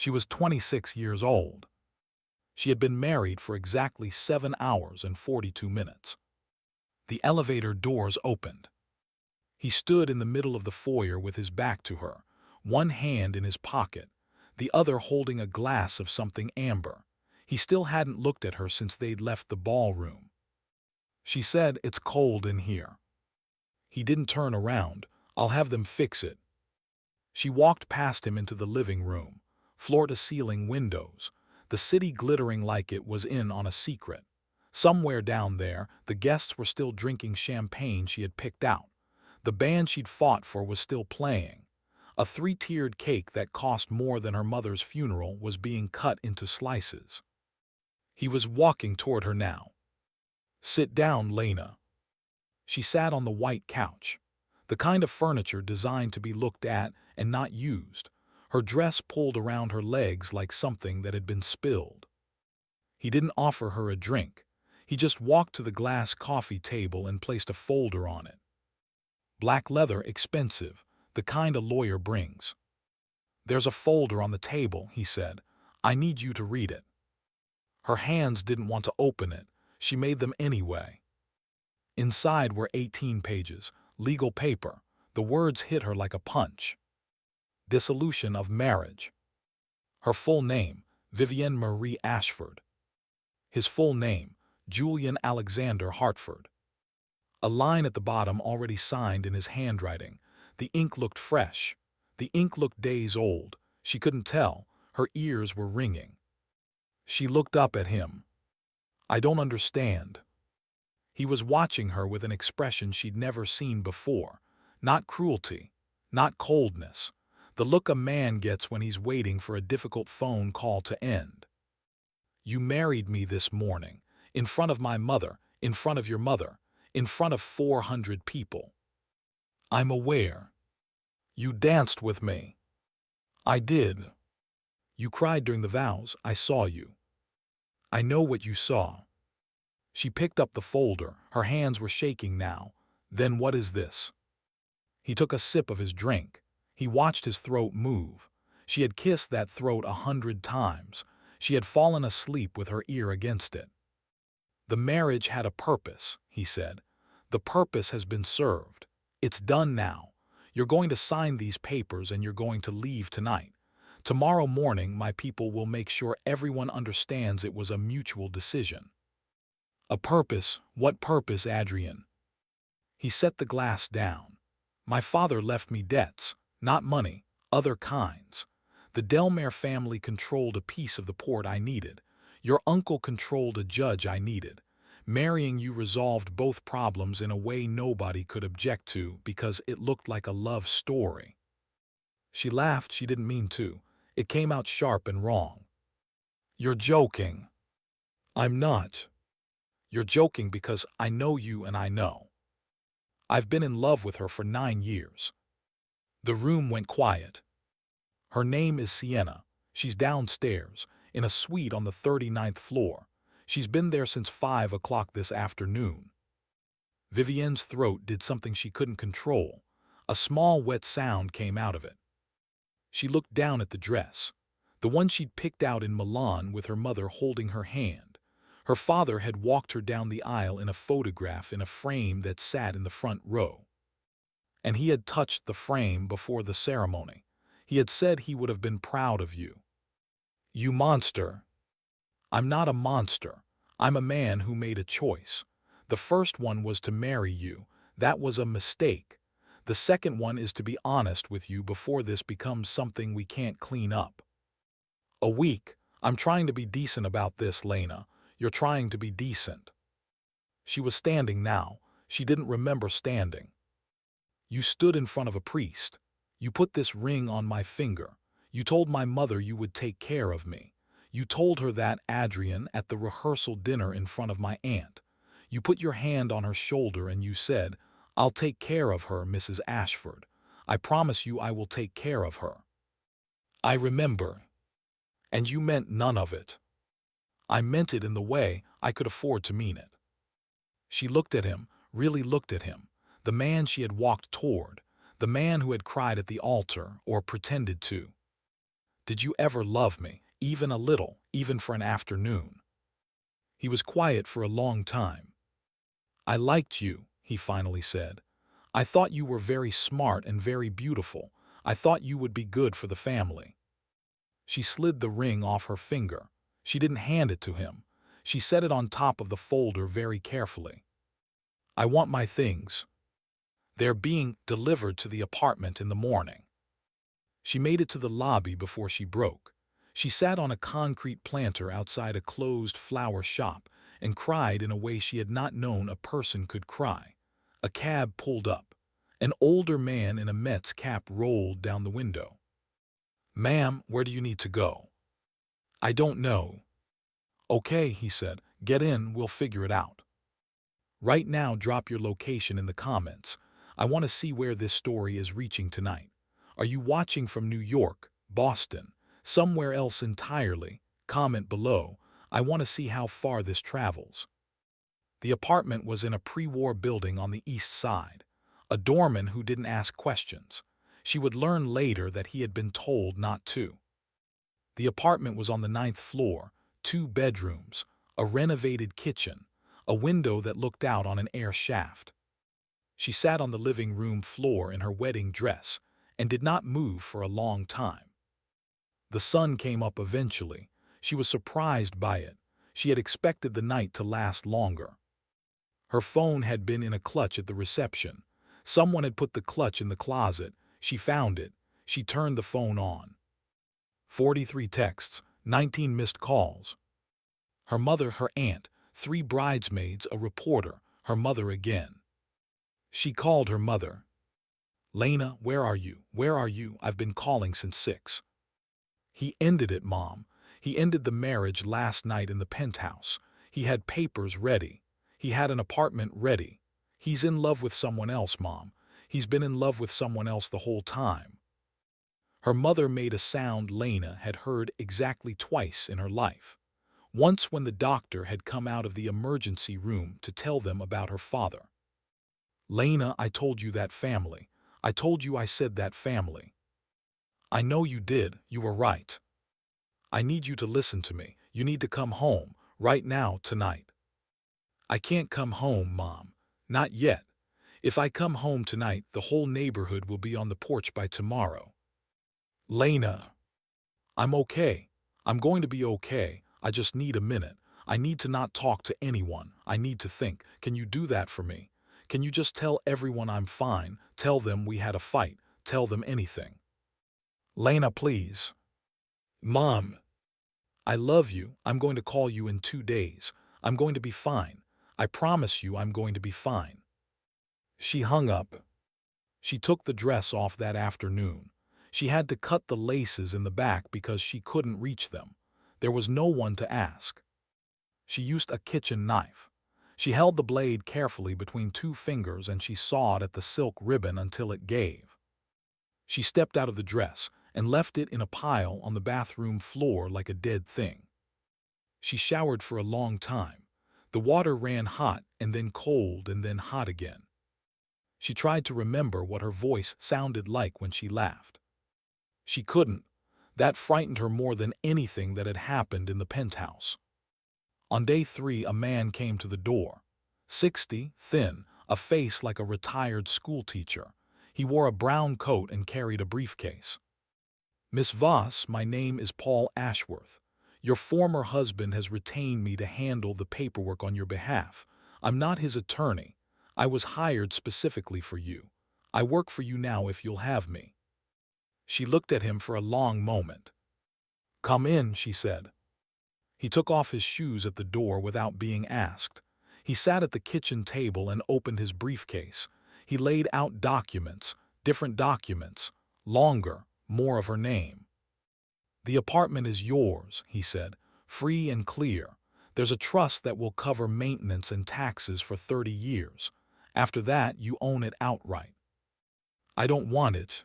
She was 26 years old. She had been married for exactly 7 hours and 42 minutes. The elevator doors opened. He stood in the middle of the foyer with his back to her, one hand in his pocket, the other holding a glass of something amber. He still hadn't looked at her since they'd left the ballroom. She said, "It's cold in here." He didn't turn around. "I'll have them fix it." She walked past him into the living room, floor-to-ceiling windows, the city glittering like it was in on a secret. Somewhere down there, the guests were still drinking champagne she had picked out. The band she'd fought for was still playing. A three-tiered cake that cost more than her mother's funeral was being cut into slices. He was walking toward her now. "Sit down, Lena." She sat on the white couch, the kind of furniture designed to be looked at and not used, her dress pulled around her legs like something that had been spilled. He didn't offer her a drink. He just walked to the glass coffee table and placed a folder on it. Black leather, expensive, the kind a lawyer brings. "There's a folder on the table," he said. "I need you to read it." Her hands didn't want to open it. She made them anyway. Inside were 18 pages, legal paper. The words hit her like a punch. Dissolution of marriage. Her full name, Vivienne Marie Ashford. His full name, Julian Alexander Hartford. A line at the bottom already signed in his handwriting. The ink looked fresh. The ink looked days old. She couldn't tell. Her ears were ringing. She looked up at him. "I don't understand." He was watching her with an expression she'd never seen before. Not cruelty, not coldness. The look a man gets when he's waiting for a difficult phone call to end. "You married me this morning, in front of my mother, in front of your mother, in front of 400 people. I'm aware. You danced with me." "I did." "You cried during the vows. I saw you." "I know what you saw." She picked up the folder. Her hands were shaking now. "Then what is this?" He took a sip of his drink. He watched his throat move. She had kissed that throat 100 times. She had fallen asleep with her ear against it. "The marriage had a purpose," he said. "The purpose has been served. It's done now. You're going to sign these papers and you're going to leave tonight. Tomorrow morning my people will make sure everyone understands it was a mutual decision." "A purpose? What purpose, Adrian?" He set the glass down. "My father left me debts, not money, other kinds. The Delmare family controlled a piece of the port I needed. Your uncle controlled a judge I needed. Marrying you resolved both problems in a way nobody could object to because it looked like a love story." She laughed. She didn't mean to. It came out sharp and wrong. "You're joking." "I'm not." "You're joking because I know you and I know. I've been in love with her for 9 years." The room went quiet. "Her name is Sienna. She's downstairs, in a suite on the 39th floor. She's been there since 5 o'clock this afternoon." Vivienne's throat did something she couldn't control. A small wet sound came out of it. She looked down at the dress, the one she'd picked out in Milan with her mother holding her hand. Her father had walked her down the aisle in a photograph in a frame that sat in the front row. And he had touched the frame before the ceremony. He had said he would have been proud of you. "You monster." "I'm not a monster. I'm a man who made a choice. The first one was to marry you. That was a mistake. The second one is to be honest with you before this becomes something we can't clean up." "A week. I'm trying to be decent about this, Lena. You're trying to be decent." She was standing now. She didn't remember standing. "You stood in front of a priest. You put this ring on my finger. You told my mother you would take care of me. You told her that, Adrian, at the rehearsal dinner in front of my aunt. You put your hand on her shoulder and you said, 'I'll take care of her, Mrs. Ashford. I promise you I will take care of her.' I remember. And you meant none of it." "I meant it in the way I could afford to mean it." She looked at him, really looked at him, the man she had walked toward, the man who had cried at the altar or pretended to. Did you ever love me, even a little, even for an afternoon? He was quiet for a long time. I liked you, he finally said. I thought you were very smart and very beautiful. I thought you would be good for the family. She slid the ring off her finger. She didn't hand it to him. She set it on top of the folder very carefully. I want my things. They're being delivered to the apartment in the morning. She made it to the lobby before she broke. She sat on a concrete planter outside a closed flower shop and cried in a way she had not known a person could cry. A cab pulled up. An older man in a Mets cap rolled down the window. Ma'am, where do you need to go? I don't know. Okay, he said. Get in, we'll figure it out. Right now, drop your location in the comments. I want to see where this story is reaching tonight. Are you watching from New York, Boston, somewhere else entirely? Comment below. I want to see how far this travels. The apartment was in a pre-war building on the east side. A doorman who didn't ask questions. She would learn later that he had been told not to. The apartment was on the 9th floor, 2 bedrooms, a renovated kitchen, a window that looked out on an air shaft. She sat on the living room floor in her wedding dress and did not move for a long time. The sun came up eventually. She was surprised by it. She had expected the night to last longer. Her phone had been in a clutch at the reception. Someone had put the clutch in the closet. She found it. She turned the phone on. 43 texts, 19 missed calls. Her mother, her aunt, 3 bridesmaids, a reporter, her mother again. She called her mother. Lena, where are you? Where are you? I've been calling since 6. He ended it, Mom. He ended the marriage last night in the penthouse. He had papers ready. He had an apartment ready. He's in love with someone else, Mom. He's been in love with someone else the whole time. Her mother made a sound Lena had heard exactly twice in her life. Once when the doctor had come out of the emergency room to tell them about her father. Lena, I told you that family. I told you I said that family. I know you did. You were right. I need you to listen to me. You need to come home, right now, tonight. I can't come home, Mom. Not yet. If I come home tonight, the whole neighborhood will be on the porch by tomorrow. Lena. I'm okay. I'm going to be okay. I just need a minute. I need to not talk to anyone. I need to think. Can you do that for me? Can you just tell everyone I'm fine? Tell them we had a fight. Tell them anything. Lena, please. Mom. I love you. I'm going to call you in 2 days. I'm going to be fine. I promise you I'm going to be fine. She hung up. She took the dress off that afternoon. She had to cut the laces in the back because she couldn't reach them. There was no one to ask. She used a kitchen knife. She held the blade carefully between 2 fingers and she sawed at the silk ribbon until it gave. She stepped out of the dress and left it in a pile on the bathroom floor like a dead thing. She showered for a long time. The water ran hot and then cold and then hot again. She tried to remember what her voice sounded like when she laughed. She couldn't. That frightened her more than anything that had happened in the penthouse. On day 3, a man came to the door. 60, thin, a face like a retired schoolteacher. He wore a brown coat and carried a briefcase. Miss Voss, my name is Paul Ashworth. Your former husband has retained me to handle the paperwork on your behalf. I'm not his attorney. I was hired specifically for you. I work for you now if you'll have me. She looked at him for a long moment. Come in, she said. He took off his shoes at the door without being asked. He sat at the kitchen table and opened his briefcase. He laid out documents, different documents, longer, more of her name. The apartment is yours, he said, free and clear. There's a trust that will cover maintenance and taxes for 30 years. After that, you own it outright. I don't want it.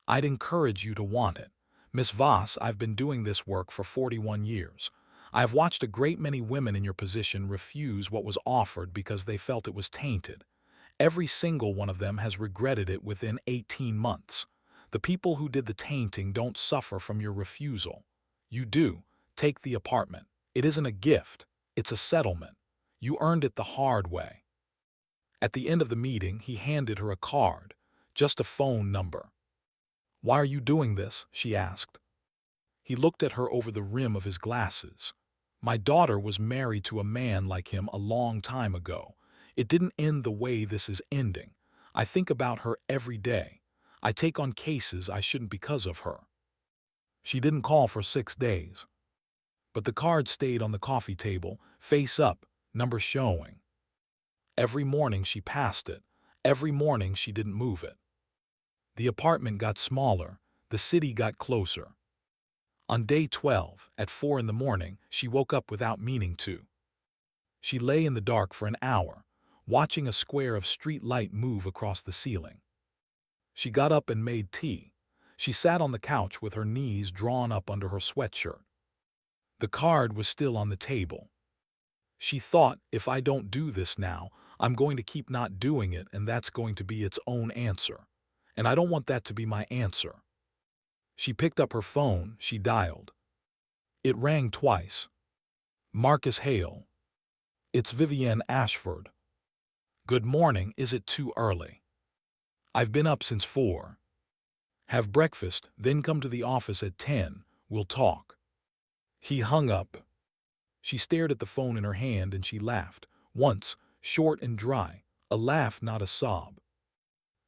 I'd encourage you to want it. Miss Voss, I've been doing this work for 41 years. I have watched a great many women in your position refuse what was offered because they felt it was tainted. Every single one of them has regretted it within 18 months. The people who did the tainting don't suffer from your refusal. You do. Take the apartment. It isn't a gift. It's a settlement. You earned it the hard way. At the end of the meeting, he handed her a card, just a phone number. Why are you doing this? She asked. He looked at her over the rim of his glasses. My daughter was married to a man like him a long time ago. It didn't end the way this is ending. I think about her every day. I take on cases I shouldn't because of her. She didn't call for 6 days. But the card stayed on the coffee table, face up, number showing. Every morning she passed it. Every morning she didn't move it. The apartment got smaller. The city got closer. On day 12, at 4 in the morning, she woke up without meaning to. She lay in the dark for an hour, watching a square of street light move across the ceiling. She got up and made tea. She sat on the couch with her knees drawn up under her sweatshirt. The card was still on the table. She thought, if I don't do this now, I'm going to keep not doing it, and that's going to be its own answer. And I don't want that to be my answer. She picked up her phone. She dialed. It rang twice. Marcus Hale. It's Vivienne Ashford. Good morning. Is it too early? I've been up since 4. Have breakfast, then come to the office at 10. We'll talk. He hung up. She stared at the phone in her hand and she laughed, once, short and dry, a laugh, not a sob.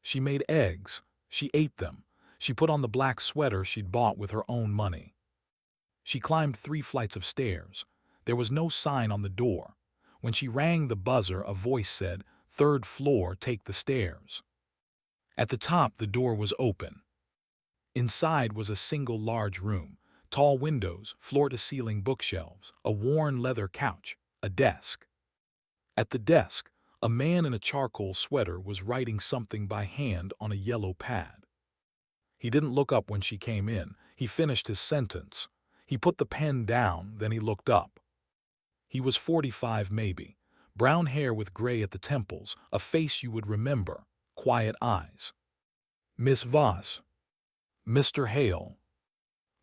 She made eggs. She ate them. She put on the black sweater she'd bought with her own money. She climbed 3 flights of stairs. There was no sign on the door. When she rang the buzzer, a voice said, "3rd floor, take the stairs." At the top, the door was open. Inside was a single large room. Tall windows, floor-to-ceiling bookshelves, a worn leather couch, a desk. At the desk, a man in a charcoal sweater was writing something by hand on a yellow pad. He didn't look up when she came in. He finished his sentence. He put the pen down, then he looked up. He was 45 maybe, brown hair with gray at the temples, a face you would remember, quiet eyes. "Miss Voss." "Mr. Hale."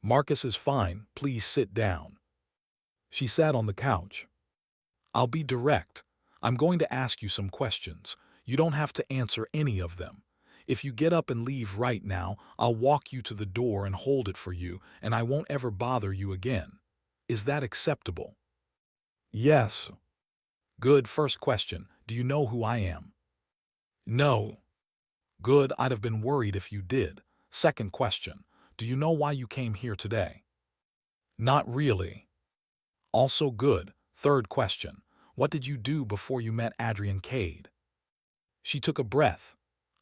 "Marcus is fine, please sit down." She sat on the couch. "I'll be direct. I'm going to ask you some questions. You don't have to answer any of them. If you get up and leave right now, I'll walk you to the door and hold it for you, and I won't ever bother you again. Is that acceptable?" "Yes." "Good. First question, do you know who I am?" "No." "Good. I'd have been worried if you did. Second question, do you know why you came here today?" "Not really." "Also good. Third question, what did you do before you met Adrian Cade?" She took a breath.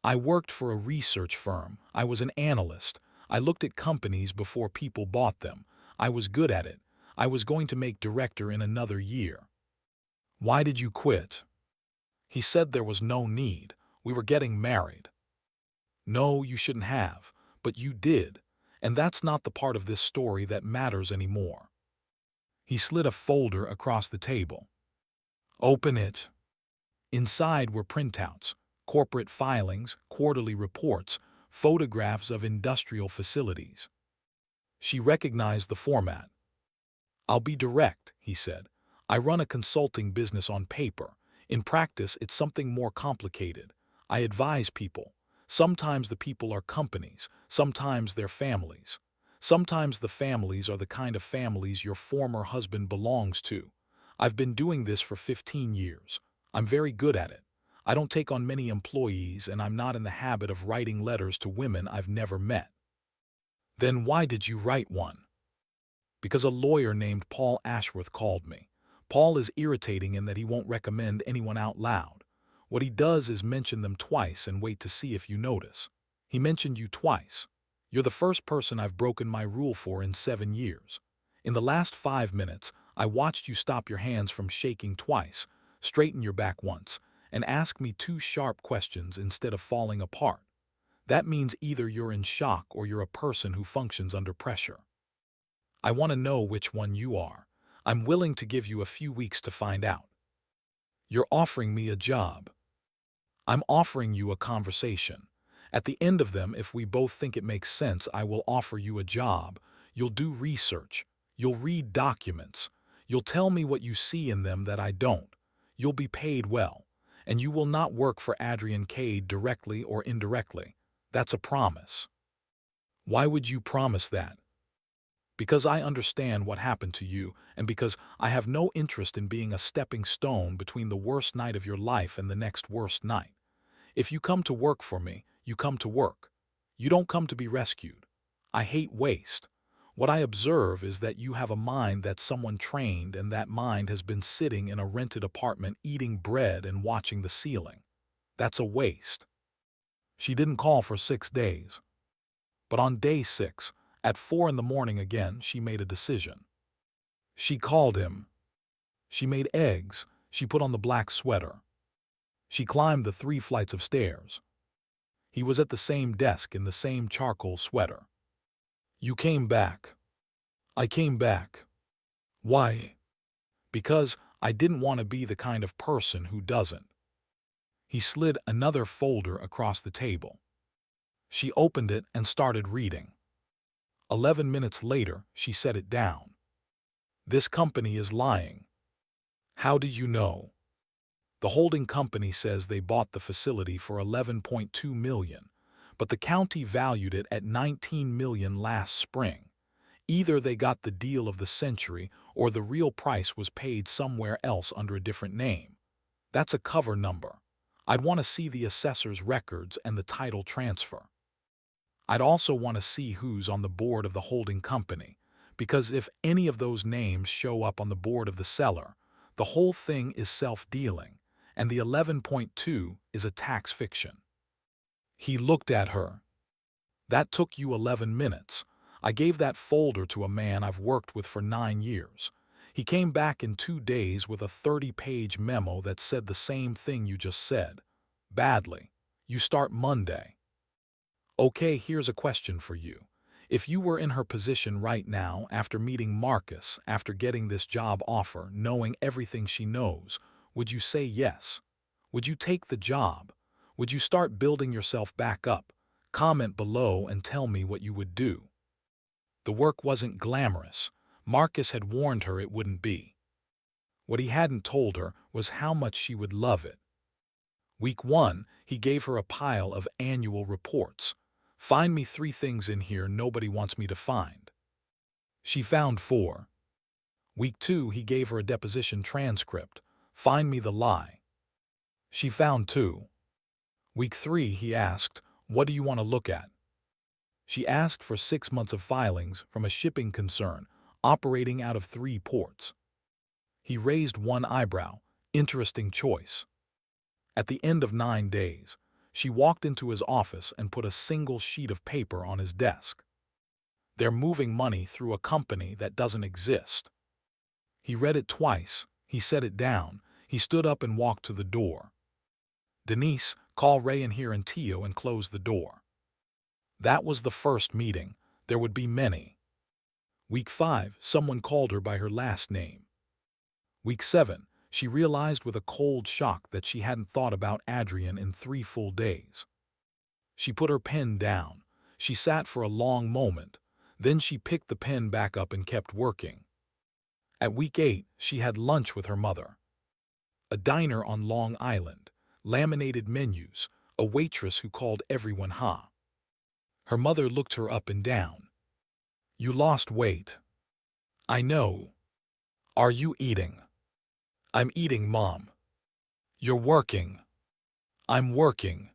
"I worked for a research firm. I was an analyst. I looked at companies before people bought them. I was good at it. I was going to make director in another year." "Why did you quit?" "He said there was no need. We were getting married." "No, you shouldn't have. But you did. And that's not the part of this story that matters anymore." He slid a folder across the table. "Open it." Inside were printouts, corporate filings, quarterly reports, photographs of industrial facilities. She recognized the format. "I'll be direct," he said. "I run a consulting business on paper. In practice, it's something more complicated. I advise people. Sometimes the people are companies, sometimes they're families. Sometimes the families are the kind of families your former husband belongs to. I've been doing this for 15 years. I'm very good at it. I don't take on many employees, and I'm not in the habit of writing letters to women I've never met." "Then why did you write one?" "Because a lawyer named Paul Ashworth called me. Paul is irritating in that he won't recommend anyone out loud. What he does is mention them twice and wait to see if you notice. He mentioned you twice. You're the first person I've broken my rule for in 7 years. In the last 5 minutes, I watched you stop your hands from shaking twice, straighten your back once, and ask me 2 sharp questions instead of falling apart. That means either you're in shock or you're a person who functions under pressure. I want to know which one you are. I'm willing to give you a few weeks to find out." "You're offering me a job." "I'm offering you a conversation. At the end of them, if we both think it makes sense, I will offer you a job. You'll do research. You'll read documents. You'll tell me what you see in them that I don't. You'll be paid well. And you will not work for Adrian Cade directly or indirectly. That's a promise. Why would you promise that? Because I understand what happened to you, and because I have no interest in being a stepping stone between the worst night of your life and the next worst night. If you come to work for me, you come to work. You don't come to be rescued. I hate waste. What I observe is that you have a mind that someone trained, and that mind has been sitting in a rented apartment eating bread and watching the ceiling. That's a waste. She didn't call for 6 days. But on day 6, at 4 in the morning again, she made a decision. She called him. She made eggs. She put on the black sweater. She climbed the 3 flights of stairs. He was at the same desk in the same charcoal sweater. You came back. I came back. Why? Because I didn't want to be the kind of person who doesn't. He slid another folder across the table. She opened it and started reading. 11 minutes later, she set it down. This company is lying. How do you know? The holding company says they bought the facility for $11.2 million, but the county valued it at $19 million last spring. Either they got the deal of the century or the real price was paid somewhere else under a different name. That's a cover number. I'd want to see the assessor's records and the title transfer. I'd also want to see who's on the board of the holding company, because if any of those names show up on the board of the seller, the whole thing is self-dealing, and the 11.2 is a tax fiction. He looked at her. That took you 11 minutes. I gave that folder to a man I've worked with for 9 years. He came back in 2 days with a 30-page memo that said the same thing you just said. Badly. You start Monday. Okay, here's a question for you. If you were in her position right now, after meeting Marcus, after getting this job offer, knowing everything she knows, would you say yes? Would you take the job? Would you start building yourself back up? Comment below and tell me what you would do. The work wasn't glamorous. Marcus had warned her it wouldn't be. What he hadn't told her was how much she would love it. Week 1, he gave her a pile of annual reports. Find me 3 things in here nobody wants me to find. She found 4. Week 2, he gave her a deposition transcript. Find me the lie. She found 2. Week 3, he asked, what do you want to look at? She asked for 6 months of filings from a shipping concern operating out of 3 ports. He raised one eyebrow. Interesting choice. At the end of 9 days, she walked into his office and put a single sheet of paper on his desk. They're moving money through a company that doesn't exist. He read it twice. He set it down. He stood up and walked to the door. Denise, call Ray in here and Tio and close the door. That was the first meeting. There would be many. Week 5, someone called her by her last name. Week 7, she realized with a cold shock that she hadn't thought about Adrian in 3 full days. She put her pen down. She sat for a long moment. Then she picked the pen back up and kept working. At week 8, she had lunch with her mother. A diner on Long Island, laminated menus, a waitress who called everyone Ha. Her mother looked her up and down. You lost weight. I know. Are you eating? I'm eating, Mom. You're working. I'm working.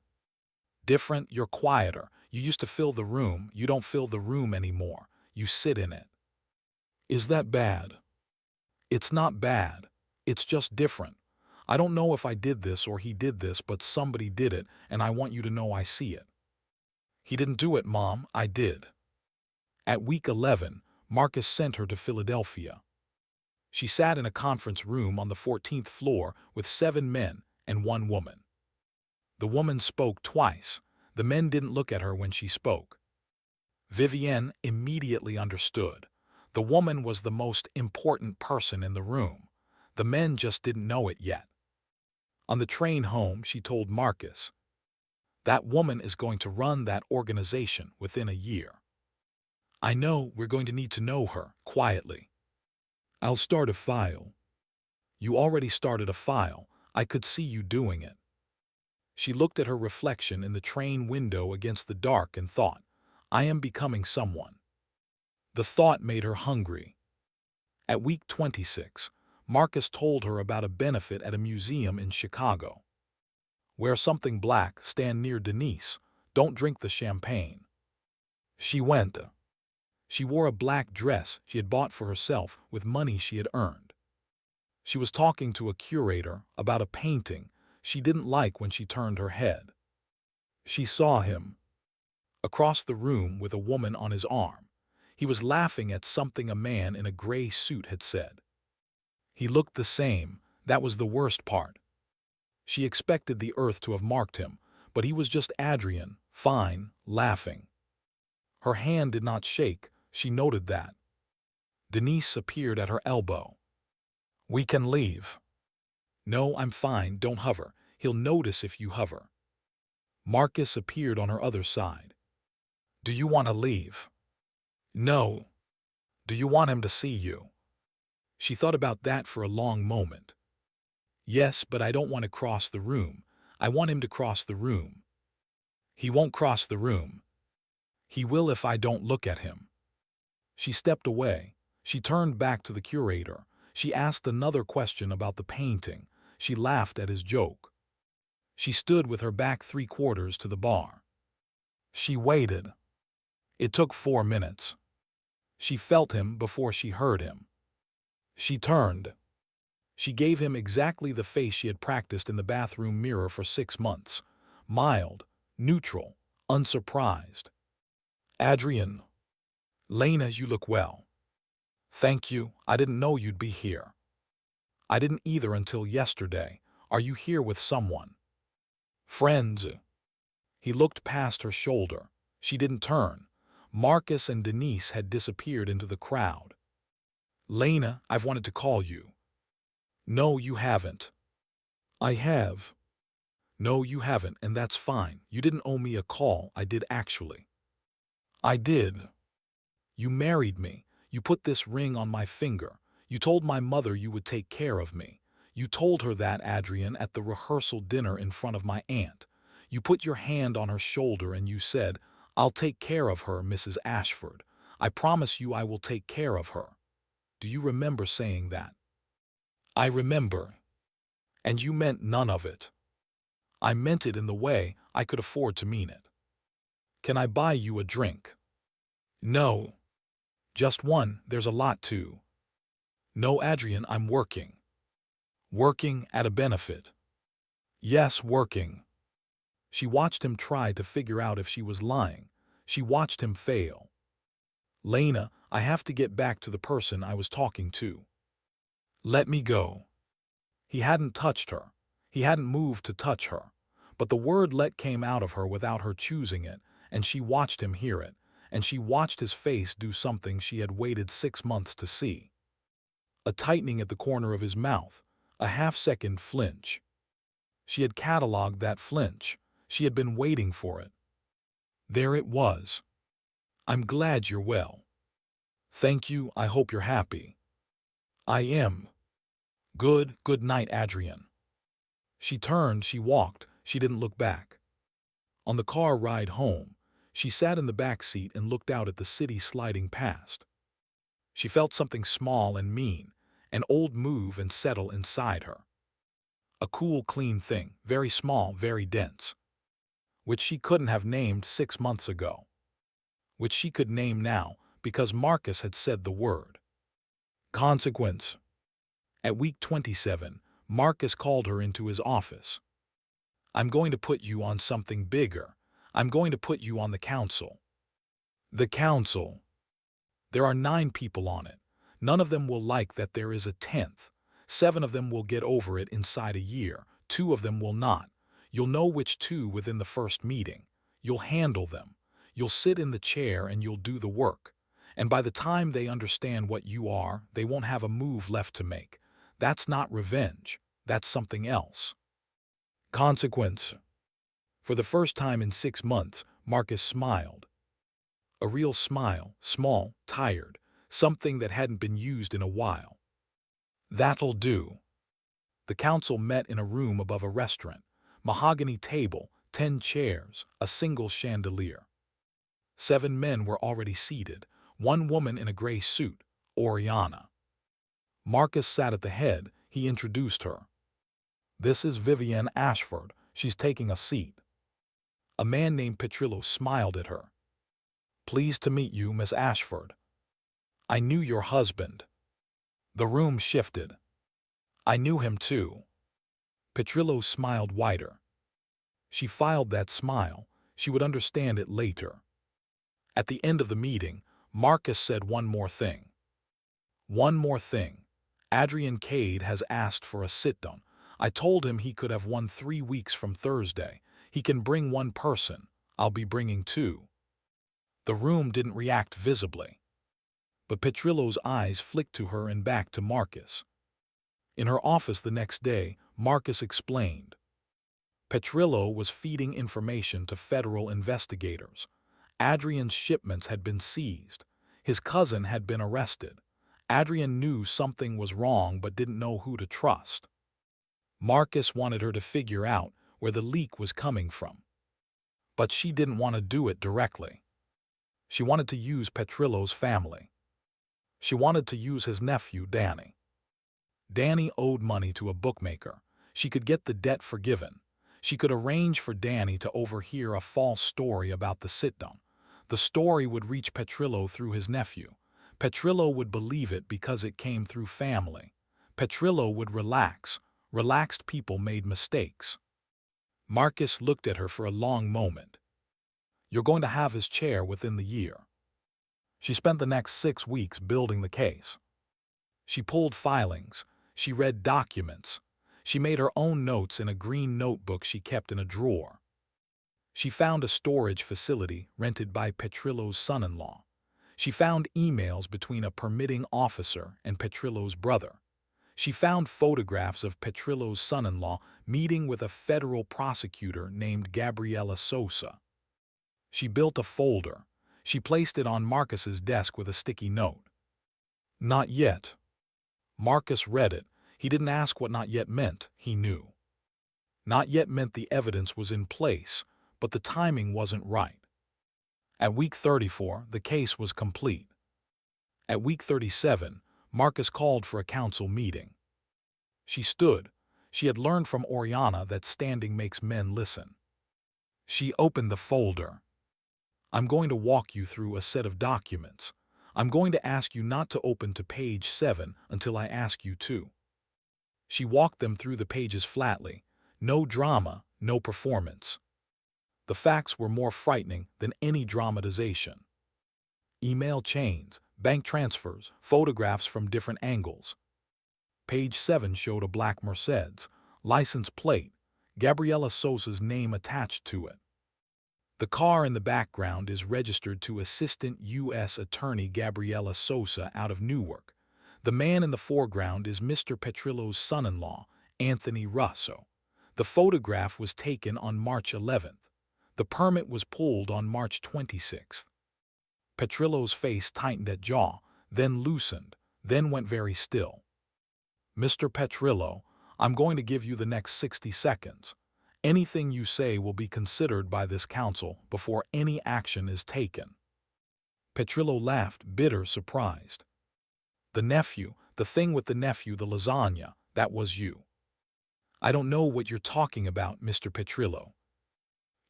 Different, you're quieter. You used to fill the room. You don't fill the room anymore. You sit in it. Is that bad? It's not bad. It's just different. I don't know if I did this or he did this, but somebody did it, and I want you to know I see it. He didn't do it, Mom. I did. At week 11, Marcus sent her to Philadelphia. She sat in a conference room on the 14th floor with 7 men and 1 woman. The woman spoke twice. The men didn't look at her when she spoke. Vivienne immediately understood. The woman was the most important person in the room. The men just didn't know it yet. On the train home, she told Marcus, That woman is going to run that organization within a year. I know we're going to need to know her, quietly. I'll start a file. You already started a file. I could see you doing it. She looked at her reflection in the train window against the dark and thought, I am becoming someone. The thought made her hungry. At week 26, Marcus told her about a benefit at a museum in Chicago. Wear something black, stand near Denise, don't drink the champagne. She went. She wore a black dress she had bought for herself with money she had earned. She was talking to a curator about a painting she didn't like when she turned her head. She saw him across the room with a woman on his arm. He was laughing at something a man in a gray suit had said. He looked the same, that was the worst part. She expected the earth to have marked him, but he was just Adrian, fine, laughing. Her hand did not shake, she noted that. Denise appeared at her elbow. We can leave. No, I'm fine, don't hover. He'll notice if you hover. Marcus appeared on her other side. Do you want to leave? No. Do you want him to see you? She thought about that for a long moment. Yes, but I don't want to cross the room. I want him to cross the room. He won't cross the room. He will if I don't look at him. She stepped away. She turned back to the curator. She asked another question about the painting. She laughed at his joke. She stood with her back 3/4 to the bar. She waited. It took 4 minutes. She felt him before she heard him. She turned. She gave him exactly the face she had practiced in the bathroom mirror for 6 months. Mild, neutral, unsurprised. Adrian. Lena, you look well. Thank you, I didn't know you'd be here. I didn't either until yesterday. Are you here with someone? Friends. He looked past her shoulder. She didn't turn. Marcus and Denise had disappeared into the crowd. Lena, I've wanted to call you. No, you haven't. I have. No, you haven't, and that's fine. You didn't owe me a call, I did actually. I did. You married me. You put this ring on my finger. You told my mother you would take care of me. You told her that, Adrian, at the rehearsal dinner in front of my aunt. You put your hand on her shoulder and you said, I'll take care of her, Mrs. Ashford. I promise you I will take care of her. Do you remember saying that? I remember. And you meant none of it. I meant it in the way I could afford to mean it. Can I buy you a drink? No. Just one, there's a lot to. No, Adrian, I'm working. Working at a benefit. Yes, working. She watched him try to figure out if she was lying. She watched him fail. Lena, I have to get back to the person I was talking to. Let me go. He hadn't touched her. He hadn't moved to touch her. But the word let came out of her without her choosing it, and she watched him hear it, and she watched his face do something she had waited 6 months to see. A tightening at the corner of his mouth, a half-second flinch. She had catalogued that flinch. She had been waiting for it. There it was. I'm glad you're well. Thank you, I hope you're happy. I am. Good night, Adrian. She turned, she walked, she didn't look back. On the car ride home, she sat in the back seat and looked out at the city sliding past. She felt something small and mean, an old move and settle inside her. A cool, clean thing, very small, very dense. Which she couldn't have named 6 months ago. Which she could name now because Marcus had said the word. Consequence. At week 27, Marcus called her into his office. I'm going to put you on something bigger. I'm going to put you on the council. The council. There are 9 people on it. None of them will like that there is a 10th. 7 of them will get over it inside a year. 2 of them will not. You'll know which 2 within the first meeting. You'll handle them. You'll sit in the chair and you'll do the work. And by the time they understand what you are, they won't have a move left to make. That's not revenge. That's something else. Consequence. For the first time in 6 months, Marcus smiled. A real smile, small, tired, something that hadn't been used in a while. That'll do. The council met in a room above a restaurant. Mahogany table, 10 chairs, a single chandelier. 7 men were already seated, 1 woman in a gray suit, Oriana. Marcus sat at the head. He introduced her. This is Vivienne Ashford. She's taking a seat. A man named Petrillo smiled at her. Pleased to meet you, Miss Ashford. I knew your husband. The room shifted. I knew him too. Petrillo smiled wider. She filed that smile. She would understand it later. At the end of the meeting, Marcus said one more thing. One more thing. Adrian Cade has asked for a sit-down. I told him he could have one 3 weeks from Thursday. He can bring 1 person. I'll be bringing 2. The room didn't react visibly. But Petrillo's eyes flicked to her and back to Marcus. In her office the next day, Marcus explained. Petrillo was feeding information to federal investigators. Adrian's shipments had been seized. His cousin had been arrested. Adrian knew something was wrong but didn't know who to trust. Marcus wanted her to figure out where the leak was coming from. But she didn't want to do it directly. She wanted to use Petrillo's family. She wanted to use his nephew, Danny. Danny owed money to a bookmaker. She could get the debt forgiven. She could arrange for Danny to overhear a false story about the sit-down. The story would reach Petrillo through his nephew. Petrillo would believe it because it came through family. Petrillo would relax. Relaxed people made mistakes. Marcus looked at her for a long moment. You're going to have his chair within the year. She spent the next 6 weeks building the case. She pulled filings. She read documents. She made her own notes in a green notebook she kept in a drawer. She found a storage facility rented by Petrillo's son-in-law. She found emails between a permitting officer and Petrillo's brother. She found photographs of Petrillo's son-in-law meeting with a federal prosecutor named Gabriela Sosa. She built a folder. She placed it on Marcus's desk with a sticky note. Not yet. Marcus read it. He didn't ask what not yet meant. He knew. Not yet meant the evidence was in place, but the timing wasn't right. At week 34, the case was complete. At week 37, Marcus called for a council meeting. She stood. She had learned from Oriana that standing makes men listen. She opened the folder. I'm going to walk you through a set of documents. I'm going to ask you not to open to page 7 until I ask you to. She walked them through the pages flatly. No drama, no performance. The facts were more frightening than any dramatization. Email chains, bank transfers, photographs from different angles. Page 7 showed a black Mercedes, license plate, Gabriela Sosa's name attached to it. The car in the background is registered to Assistant U.S. Attorney Gabriela Sosa out of Newark. The man in the foreground is Mr. Petrillo's son-in-law, Anthony Russo. The photograph was taken on March 11th. The permit was pulled on March 26th. Petrillo's face tightened at jaw, then loosened, then went very still. Mr. Petrillo, I'm going to give you the next 60 seconds. Anything you say will be considered by this council before any action is taken. Petrillo laughed, bitter, surprised. The nephew, the thing with the nephew, the lasagna, that was you. I don't know what you're talking about, Mr. Petrillo.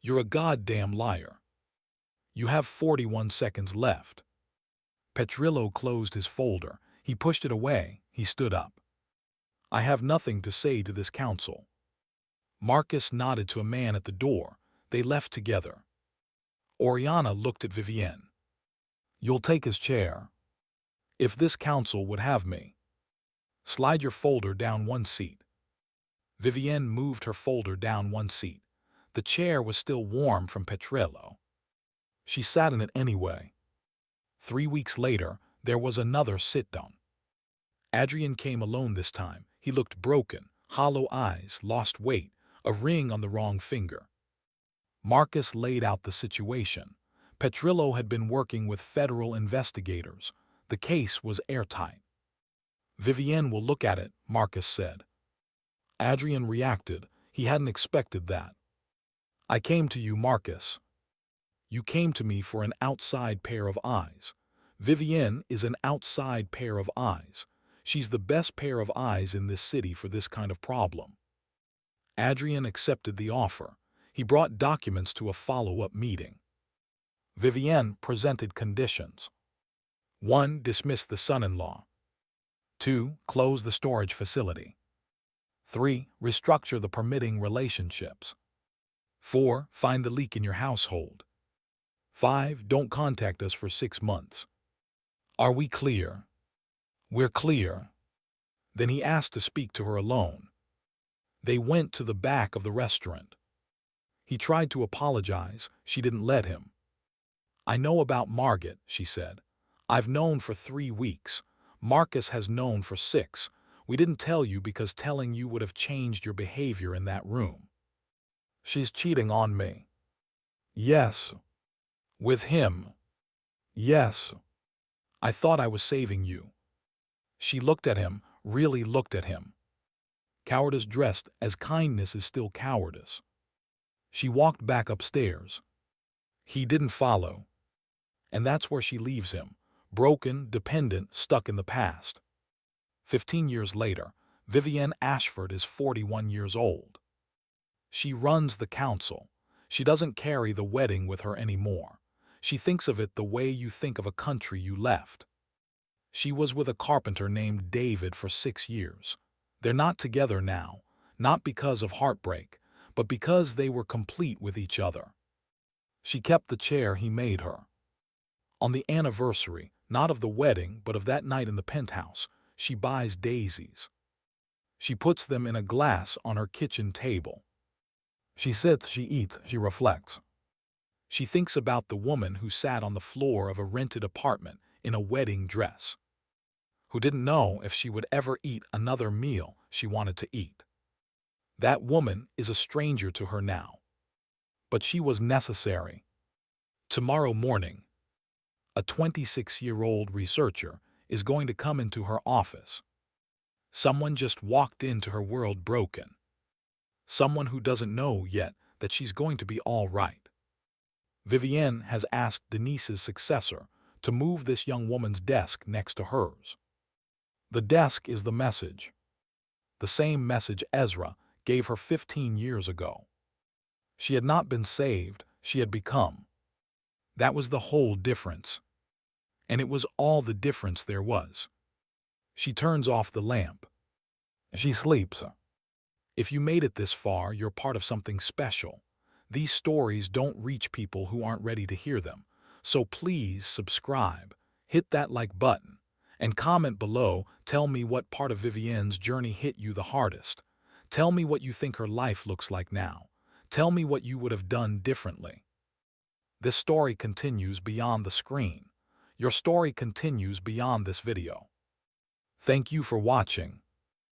You're a goddamn liar. You have 41 seconds left. Petrillo closed his folder. He pushed it away. He stood up. I have nothing to say to this council. Marcus nodded to a man at the door. They left together. Oriana looked at Vivienne. You'll take his chair. If this council would have me. Slide your folder down 1 seat. Vivienne moved her folder down 1 seat. The chair was still warm from Petrillo. She sat in it anyway. 3 weeks later, there was another sit-down. Adrian came alone this time. He looked broken, hollow eyes, lost weight, a ring on the wrong finger. Marcus laid out the situation. Petrillo had been working with federal investigators. The case was airtight. Vivienne will look at it, Marcus said. Adrian reacted. He hadn't expected that. I came to you, Marcus. You came to me for an outside pair of eyes. Vivienne is an outside pair of eyes. She's the best pair of eyes in this city for this kind of problem. Adrian accepted the offer. He brought documents to a follow-up meeting. Vivienne presented conditions. 1. Dismiss the son-in-law. 2. Close the storage facility. 3. Restructure the permitting relationships. 4. Find the leak in your household. 5. Don't contact us for 6 months. Are we clear? We're clear. Then he asked to speak to her alone. They went to the back of the restaurant. He tried to apologize. She didn't let him. I know about Margaret, she said. I've known for 3 weeks. Marcus has known for 6. We didn't tell you because telling you would have changed your behavior in that room. She's cheating on me. Yes. With him. Yes. I thought I was saving you. She looked at him, really looked at him. Cowardice dressed as kindness is still cowardice. She walked back upstairs. He didn't follow. And that's where she leaves him, broken, dependent, stuck in the past. 15 years later, Vivienne Ashford is 41 years old. She runs the council. She doesn't carry the wedding with her anymore. She thinks of it the way you think of a country you left. She was with a carpenter named David for 6 years. They're not together now, not because of heartbreak, but because they were complete with each other. She kept the chair he made her. On the anniversary, not of the wedding, but of that night in the penthouse, she buys daisies. She puts them in a glass on her kitchen table. She sits, she eats, she reflects. She thinks about the woman who sat on the floor of a rented apartment in a wedding dress, who didn't know if she would ever eat another meal she wanted to eat. That woman is a stranger to her now. But she was necessary. Tomorrow morning, a 26-year-old researcher is going to come into her office. Someone just walked into her world broken. Someone who doesn't know yet that she's going to be all right. Vivienne has asked Denise's successor to move this young woman's desk next to hers. The desk is the message. The same message Ezra gave her 15 years ago. She had not been saved, she had become. That was the whole difference. And it was all the difference there was. She turns off the lamp. She sleeps. If you made it this far, you're part of something special. These stories don't reach people who aren't ready to hear them. So please subscribe, hit that like button, and comment below. Tell me what part of Vivienne's journey hit you the hardest. Tell me what you think her life looks like now. Tell me what you would have done differently. This story continues beyond the screen. Your story continues beyond this video. Thank you for watching.